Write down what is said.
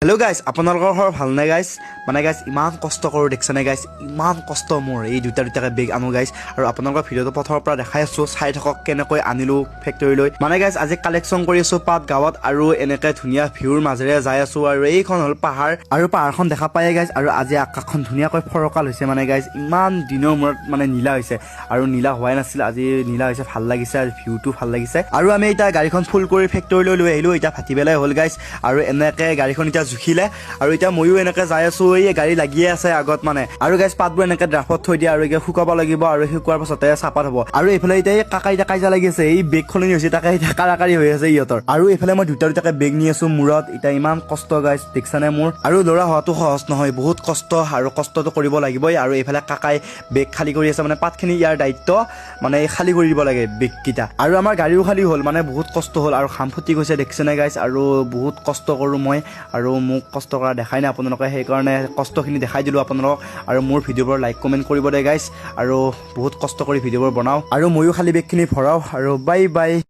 Hello' guys, আপোনালোকৰ ঘৰ ভালনে গাইজ? মানে গাইজ ইমান কষ্ট কৰোঁ দেখিছেনে গাইজ, ইমান কষ্ট মোৰ এই দুটাকে বেগ আনো গাইজ। আৰু আপোনালোকৰ ভিডিঅ'টো প্ৰথমৰ পৰা দেখাই আছোঁ, চাই থাকক কেনেকৈ আনিলোঁ ফেক্টৰীলৈ। মানে গাইজ আজি কালেকশ্যন কৰি আছোঁ পাত গাঁৱত আৰু এনেকৈ ধুনীয়া ভিউৰ মাজেৰে যাই আছোঁ। আৰু এইখন হ'ল পাহাৰ, আৰু পাহাৰখন দেখা পায়ে গাইজ। আৰু আজি আকাশখন ধুনীয়াকৈ ফৰকাল হৈছে মানে গাইজ, ইমান দিনৰ মূৰত মানে নীলা হৈছে। আৰু নীলা হোৱাই নাছিল, আজি নীলা হৈছে, ভাল লাগিছে আৰু ভিউটো ভাল লাগিছে। আৰু আমি এতিয়া গাড়ীখন ফুল কৰি ফেক্টৰীলৈ লৈ আহিলোঁ। এতিয়া ভাটিবেলাই হ'ল গাইজ, আৰু এনেকৈ গাড়ীখন এতিয়া জুখিলে। আৰু এতিয়া ময়ো এনেকৈ যাই আছোঁ, এই গাড়ী লাগিয়ে আছে আগত মানে। আৰু গাইজ পাতবোৰ এনেকৈ ড্ৰাফত থৈ দিয়ে আৰু এতিয়া শুকাব লাগিব, আৰু শুকোৱাৰ পাছতে চাপাত হ'ব। আৰু এইফালে এতিয়া এই কাকা এতিয়া কাজিয়া লাগি আছে, এই বেগ খলনি হৈছে, তাকে এতিয়া কাৰাকাৰী হৈ আছে ইহঁতৰ। আৰু এইফালে মই দুটাকে বেগ নি আছোঁ মূৰত। এতিয়া ইমান কষ্ট গাইজ দেখিছানে মোৰ। আৰু ল'ৰা হোৱাটো সহজ নহয়, বহুত কষ্ট, আৰু কষ্টটো কৰিব লাগিবই। আৰু এইফালে কাকাই বেগ খালী কৰি আছে, মানে পাতখিনি ইয়াৰ দায়িত্ব, মানে খালী কৰি দিব লাগে বেগকেইটা। আৰু আমাৰ গাড়ীও খালী হ'ল, মানে বহুত কষ্ট হ'ল আৰু ঘাম ফুটি গৈছে দেখিছেনে গাইজ। আৰু বহুত কষ্ট কৰোঁ মই, আৰু মোক কষ্ট কৰা দেখাই নাই আপোনালোকে, সেইকাৰণে কষ্টখিনি দেখাই দিলোঁ আপোনালোকক। আৰু মোৰ ভিডিঅ'বোৰ লাইক কমেণ্ট কৰিব দে গাইজ, আৰু বহুত কষ্ট কৰি ভিডিঅ'বোৰ বনাওঁ, আৰু ময়ো খালী বেগখিনি ভৰাওঁ। আৰু বাই বাই।